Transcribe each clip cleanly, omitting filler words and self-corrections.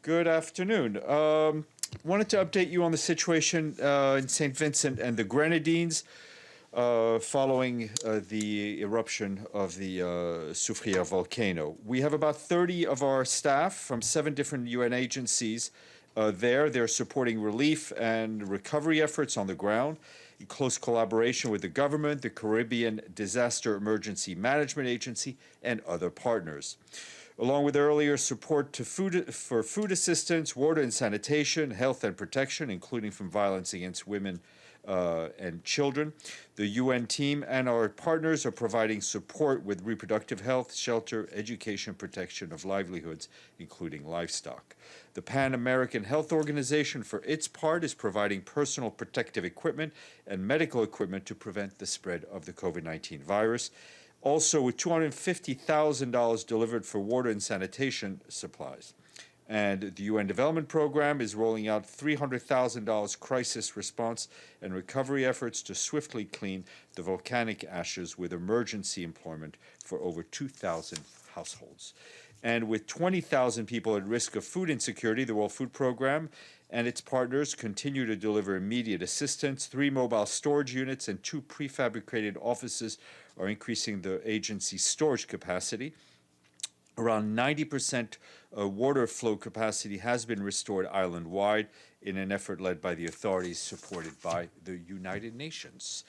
Good afternoon. Wanted to update you on the situation in Saint Vincent and the Grenadines following the eruption of the Soufriere volcano. We have about 30 of our staff from 7 different UN agencies there. They're supporting relief and recovery efforts on the ground in close collaboration with the government, the Caribbean Disaster Emergency Management Agency, and other partners. Along with earlier support to food assistance, water and sanitation, health and protection, including from violence against women and children, the UN team and our partners are providing support with reproductive health, shelter, education, protection of livelihoods, including livestock. The Pan American Health Organization, for its part, is providing personal protective equipment and medical equipment to prevent the spread of the COVID-19 virus. Also, with $250,000 delivered for water and sanitation supplies. And the UN Development Program is rolling out $300,000 crisis response and recovery efforts to swiftly clean the volcanic ashes with emergency employment for over 2,000 households. And with 20,000 people at risk of food insecurity, the World Food Program and its partners continue to deliver immediate assistance. 3 mobile storage units and 2 prefabricated offices are increasing the agency's storage capacity. Around 90% water flow capacity has been restored island-wide in an effort led by the authorities supported by the United Nations.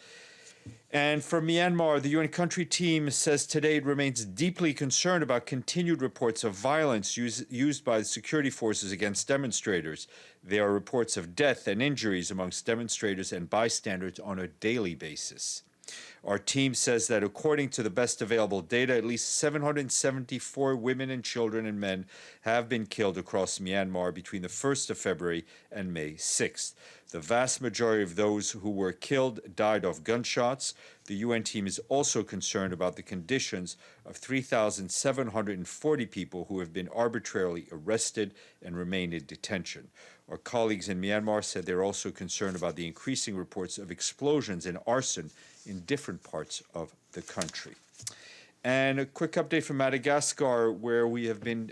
And from Myanmar, the UN country team says today it remains deeply concerned about continued reports of violence used by the security forces against demonstrators. There are reports of death and injuries amongst demonstrators and bystanders on a daily basis. Our team says that according to the best available data, at least 774 women and children and men have been killed across Myanmar between the 1st of February and May 6th. The vast majority of those who were killed died of gunshots. The UN team is also concerned about the conditions of 3,740 people who have been arbitrarily arrested and remain in detention. Our colleagues in Myanmar said they're also concerned about the increasing reports of explosions and arson in different parts of the country. And a quick update from Madagascar, where we have been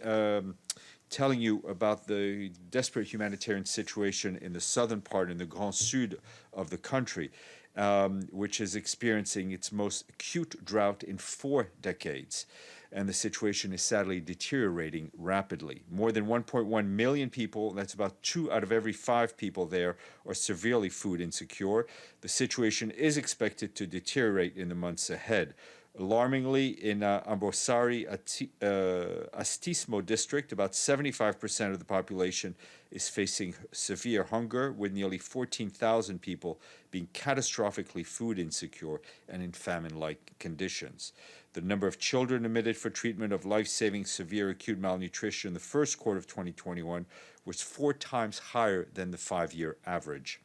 telling you about the desperate humanitarian situation in the southern part, in the Grand Sud of the country, which is experiencing its most acute drought in 4 decades. And the situation is sadly deteriorating rapidly. More than 1.1 million people, that's about 2 out of every 5 people there, are severely food insecure. The situation is expected to deteriorate in the months ahead. Alarmingly, in Ambosari Astismo district, about 75% of the population is facing severe hunger, with nearly 14,000 people being catastrophically food insecure and in famine-like conditions. The number of children admitted for treatment of life-saving severe acute malnutrition in the first quarter of 2021 was 4 times higher than the 5-year average.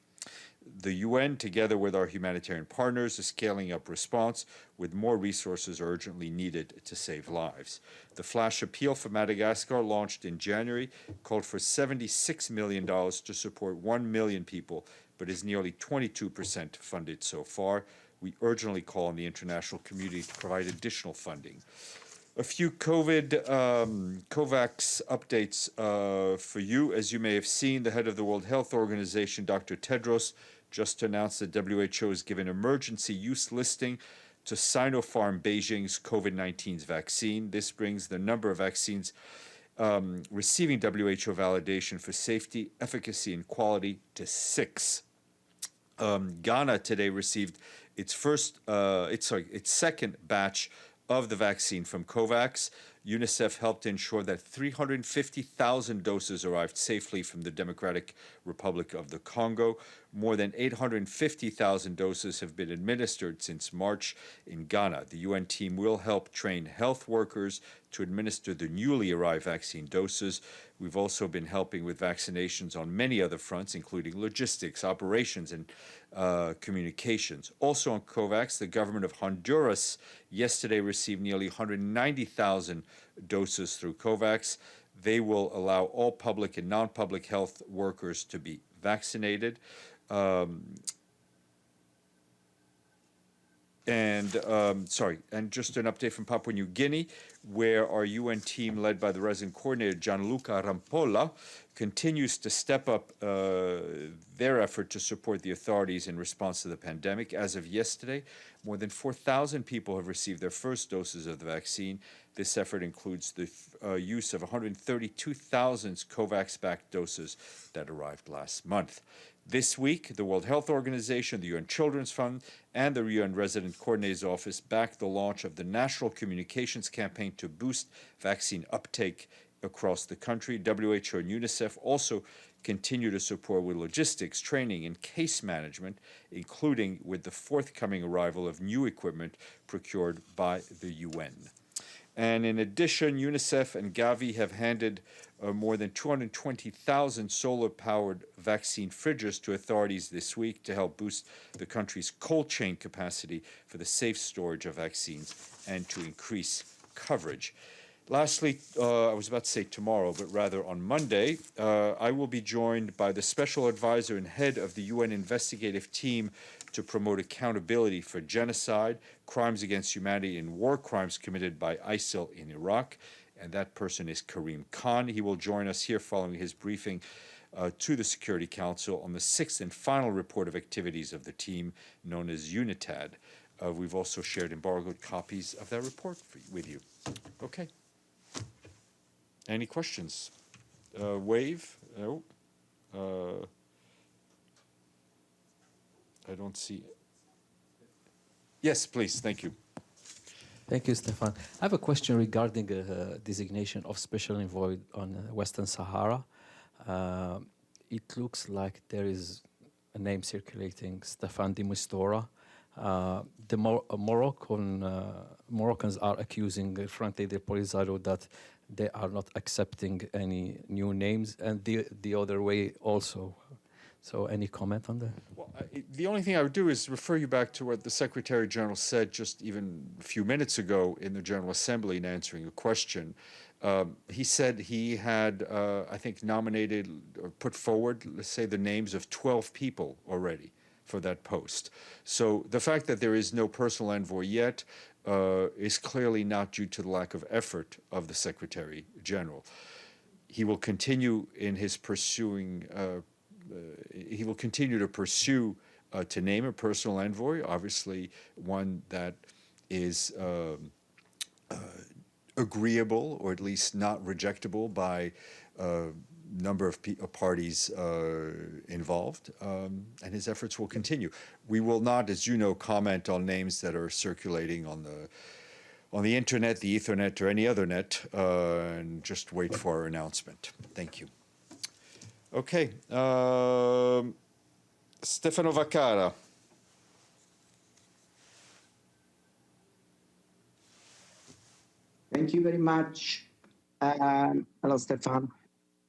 The UN, together with our humanitarian partners, is scaling up response with more resources urgently needed to save lives. The flash appeal for Madagascar, launched in January, called for $76 million to support 1 million people, but is nearly 22% funded so far. We urgently call on the international community to provide additional funding. A few COVAX updates for you. As you may have seen, the head of the World Health Organization, Dr. Tedros, just announced that WHO has given emergency use listing to Sinopharm Beijing's COVID-19 vaccine. This brings the number of vaccines receiving WHO validation for safety, efficacy, and quality to 6. Ghana today received its second batch of the vaccine from COVAX. UNICEF helped ensure that 350,000 doses arrived safely from the Democratic Republic of the Congo. More than 850,000 doses have been administered since March in Ghana. The UN team will help train health workers to administer the newly arrived vaccine doses. We've also been helping with vaccinations on many other fronts, including logistics, operations, and communications. Also on COVAX, the government of Honduras yesterday received nearly 190,000 doses through COVAX. They will allow all public and non-public health workers to be vaccinated. And and just an update from Papua New Guinea, where our UN team, led by the resident coordinator Gianluca Rampolla, continues to step up their effort to support the authorities in response to the pandemic. As of yesterday, more than 4,000 people have received their first doses of the vaccine. This effort includes the use of 132,000 COVAX-backed doses that arrived last month. This week, the World Health Organization, the UN Children's Fund, and the UN Resident Coordinator's Office backed the launch of the National Communications Campaign to boost vaccine uptake across the country. WHO and UNICEF also continue to support with logistics, training, and case management, including with the forthcoming arrival of new equipment procured by the UN. And in addition, UNICEF and Gavi have handed more than 220,000 solar-powered vaccine fridges to authorities this week to help boost the country's cold chain capacity for the safe storage of vaccines and to increase coverage. Lastly, I was about to say tomorrow, but rather on Monday, I will be joined by the special advisor and head of the UN investigative team to promote accountability for genocide, crimes against humanity, and war crimes committed by ISIL in Iraq. And that person is Karim Khan. He will join us here following his briefing to the Security Council on the sixth and final report of activities of the team, known as UNITAD. We've also shared embargoed copies of that report with you. Okay. Any questions? Wave? No. I don't see. Yes, please. Thank you. Thank you, Stéphane. I have a question regarding designation of special envoy on Western Sahara. It looks like there is a name circulating, Stéphane de Mistura. The Moroccans are accusing Frente de Polisario that they are not accepting any new names, and the other way also. So any comment on that? Well, the only thing I would do is refer you back to what the Secretary General said just even a few minutes ago in the General Assembly in answering a question. He said he had, I think, nominated or put forward, let's say, the names of 12 people already for that post. So the fact that there is no personal envoy yet is clearly not due to the lack of effort of the Secretary General. He will continue in his pursuing. He will continue to pursue to name a personal envoy, obviously one that is agreeable or at least not rejectable by a number of parties involved, and his efforts will continue. We will not, as you know, comment on names that are circulating on the internet, the Ethernet, or any other net, and just wait for our announcement. Thank you. Okay, Stefano Vaccara. Thank you very much. Hello, Stéphane.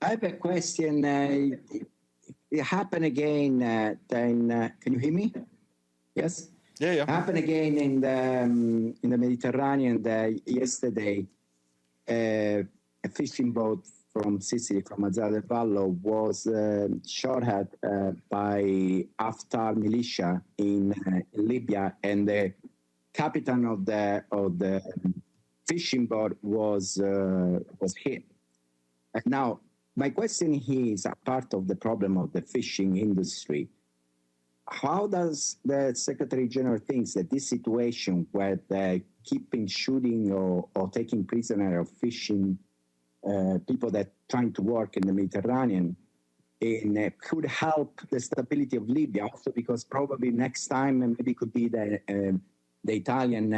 I have a question. It happened again. Can you hear me? Yes. Yeah. It happened again in the Mediterranean yesterday. A fishing boat from Sicily, from Mazara del Vallo, was shot at by Haftar militia in Libya, and the captain of the fishing boat was hit. Now, my question here is a part of the problem of the fishing industry. How does the Secretary General think that this situation where they keeping shooting or taking prisoner of fishing people that trying to work in the Mediterranean could help the stability of Libya, also because probably next time maybe could be the Italian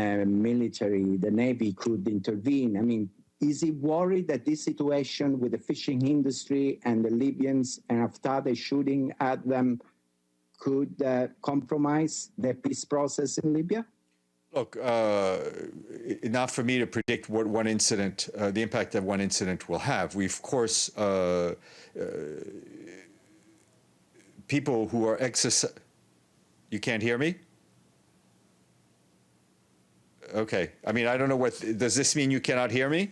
military, the Navy could intervene. I mean, is he worried that this situation with the fishing industry and the Libyans and after the shooting at them could compromise the peace process in Libya? Look, not for me to predict what one incident, the impact that one incident will have. We, of course, people who are You can't hear me? Okay. I mean, I don't know what, does this mean you cannot hear me?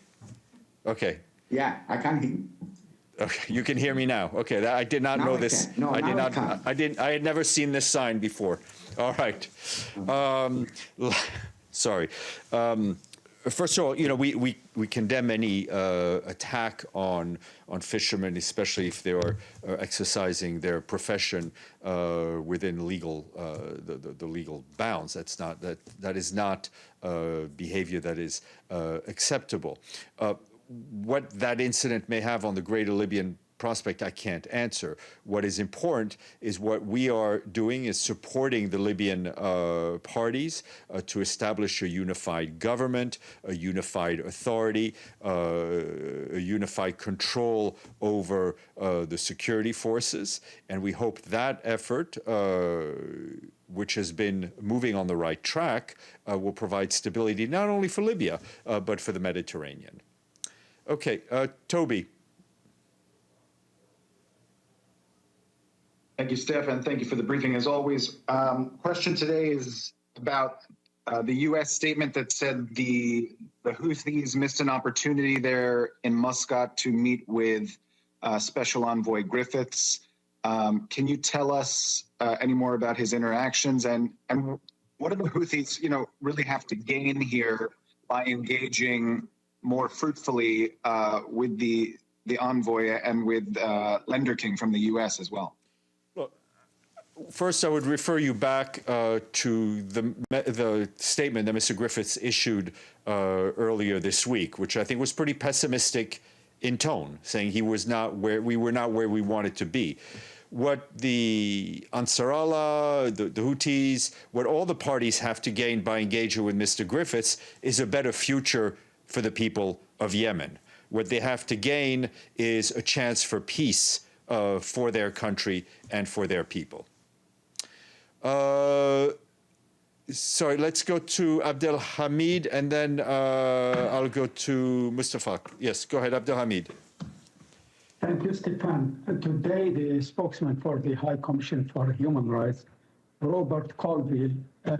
Okay. Yeah, I can hear you. Okay, you can hear me now. Okay, I did not Now know I this. can. No, I did now I not. can. I had never seen this sign before. All right. Sorry. First of all, we condemn any attack on fishermen, especially if they are exercising their profession within legal the legal bounds. That is not behavior that is acceptable. What that incident may have on the greater Libyan prospect, I can't answer. What is important is what we are doing is supporting the Libyan parties to establish a unified government, a unified authority, a unified control over the security forces. And we hope that effort, which has been moving on the right track, will provide stability not only for Libya, but for the Mediterranean. Okay, Toby. Thank you, Stéphane. Thank you for the briefing, as always. Question today is about the U.S. statement that said the Houthis missed an opportunity there in Muscat to meet with Special Envoy Griffiths. Can you tell us any more about his interactions and what do the Houthis, really have to gain here by engaging more fruitfully with the envoy and with Lender King from the U.S. as well? First, I would refer you back to the statement that Mr. Griffiths issued earlier this week, which I think was pretty pessimistic in tone, saying we were not where we wanted to be. What the Ansar Allah, the Houthis, what all the parties have to gain by engaging with Mr. Griffiths is a better future for the people of Yemen. What they have to gain is a chance for peace for their country and for their people. Sorry, let's go to Abdelhamid, and then I'll go to Mustafa. Yes, go ahead, Abdelhamid. Thank you, Stéphane. Today, the spokesman for the High Commission for Human Rights, Robert Colville,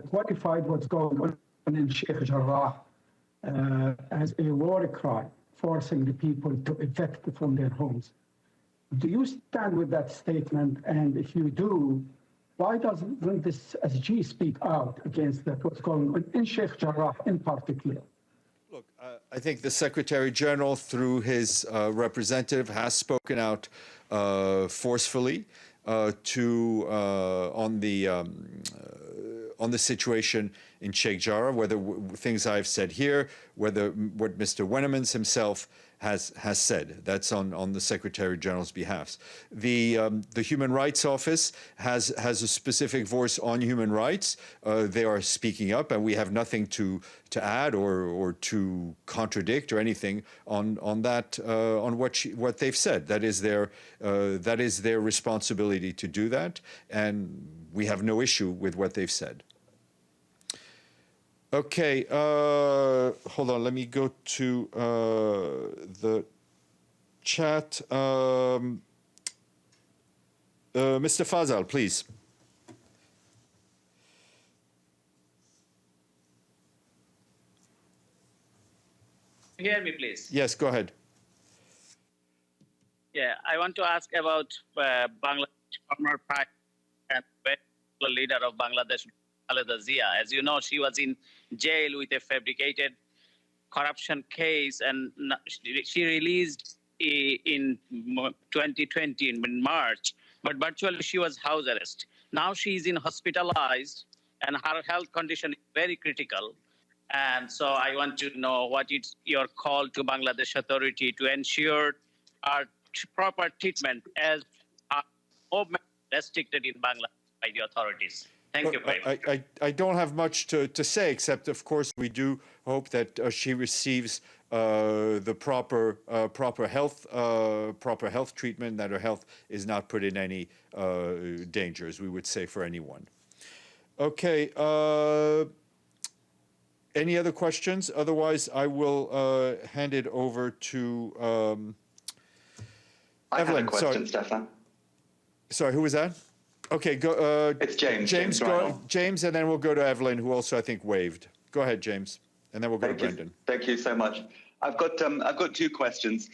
qualified what's going on in Sheikh Jarrah as a war crime, forcing the people to evict from their homes. Do you stand with that statement? And if you do, why doesn't this SG speak out against that, what's going on in Sheikh Jarrah in particular? Look, I think the Secretary General, through his representative, has spoken out forcefully on the situation in Sheikh Jarrah, whether things I've said here, whether what Mr. Wennemans himself has said. That's on the Secretary General's behalf. The Human Rights Office has a specific voice on human rights. They are speaking up, and we have nothing to add or to contradict or anything on that on what they've said. That is their responsibility to do that, and we have no issue with what they've said. Okay, hold on. Let me go to the chat. Mr. Fazal, please. Can you hear me, please? Yes, go ahead. Yeah, I want to ask about Bangladesh former prime and leader of Bangladesh, Khaleda Zia. As you know, she was in jail with a fabricated corruption case, and she released in 2020 in March, but virtually she was house arrest. Now she is hospitalized, and her health condition is very critical. And so I want to know what is your call to Bangladesh authority to ensure our proper treatment as movement restricted in Bangladesh by the authorities. Thank you very much. I don't have much to say, except, of course, we do hope that she receives the proper health treatment, that her health is not put in any danger, as we would say for anyone. Okay. Any other questions? Otherwise, I will hand it over to Evelyn. I have a question, Stéphane. Sorry, who was that? Okay, go. It's James. James, James, and then we'll go to Evelyn, who also I think waved. Go ahead, James, and then we'll go to Brendan. Thank you so much. I've got two questions.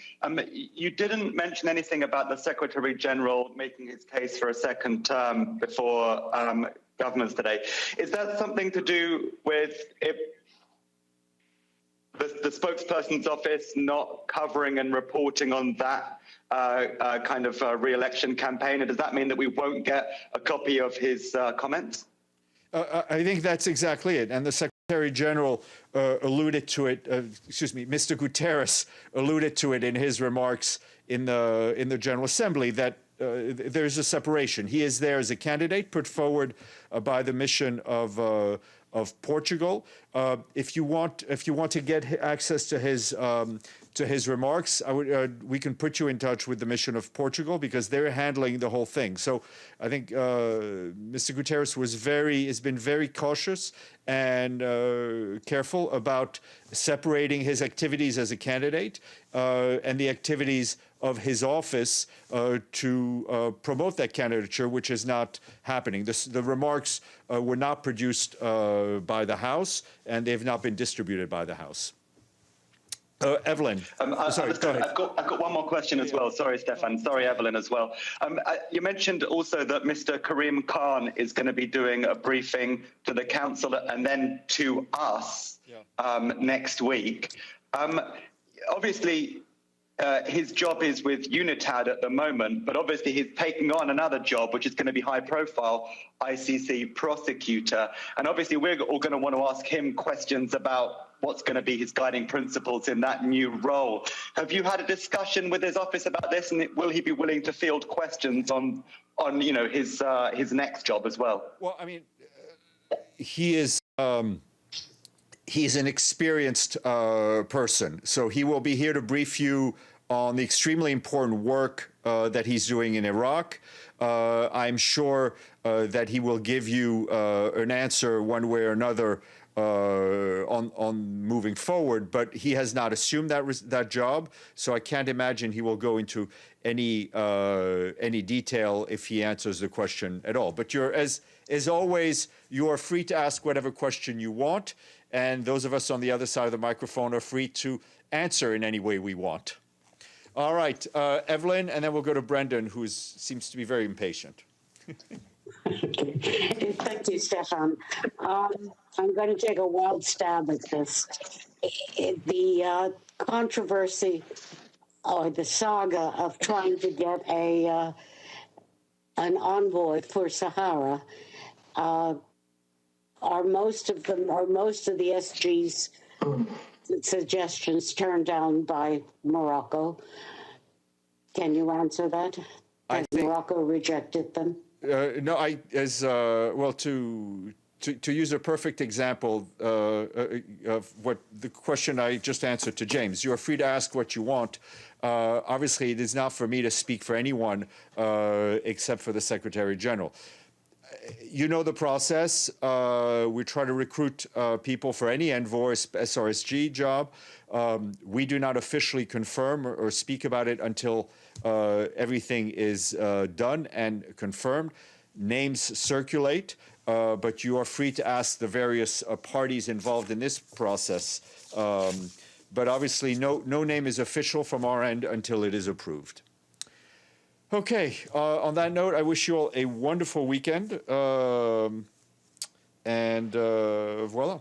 You didn't mention anything about the Secretary General making his case for a second term before governments today. Is that something to do with the spokesperson's office not covering and reporting on that kind of re-election campaign? And does that mean that we won't get a copy of his comments? I think that's exactly it. And the Secretary General alluded to it, Mr. Guterres alluded to it in his remarks in the General Assembly, that there's a separation. He is there as a candidate put forward by the mission of Portugal. If you want to get access to his remarks, we can put you in touch with the mission of Portugal, because they're handling the whole thing. So I think Mr. Guterres has been very cautious and careful about separating his activities as a candidate and the activities of his office to promote that candidature, which is not happening. The remarks were not produced by the House, and they've not been distributed by the House. Evelyn, sorry, go ahead. I've got one more question as well. Sorry, Stéphane. Sorry, Evelyn, as well. You mentioned also that Mr. Karim Khan is going to be doing a briefing to the council and then to us next week. Obviously, his job is with UNITAD at the moment, but obviously he's taking on another job, which is going to be high profile, ICC prosecutor. And obviously we're all going to want to ask him questions about what's going to be his guiding principles in that new role. Have you had a discussion with his office about this, and will he be willing to field questions on his next job as well? Well, I mean, he's an experienced person, so he will be here to brief you on the extremely important work that he's doing in Iraq. I'm sure that he will give you an answer one way or another on moving forward, but he has not assumed that job, so I can't imagine he will go into any detail if he answers the question at all. But as always, you are free to ask whatever question you want, and those of us on the other side of the microphone are free to answer in any way we want. All right, Evelyn, and then we'll go to Brendan, who seems to be very impatient. Thank you, Stéphane. I'm going to take a wild stab at this. The controversy or the saga of trying to get an envoy for Sahara, are most of the SG's suggestions turned down by Morocco? Can you answer that? Has Morocco rejected them? No, well, to use a perfect example of what the question I just answered to James, you are free to ask what you want. Obviously, it is not for me to speak for anyone except for the Secretary General. You know the process. We try to recruit people for any envoy SRSG job. We do not officially confirm or speak about it until everything is done and confirmed. Names circulate, but you are free to ask the various parties involved in this process. But obviously, no name is official from our end until it is approved. Okay, on that note, I wish you all a wonderful weekend, and voila.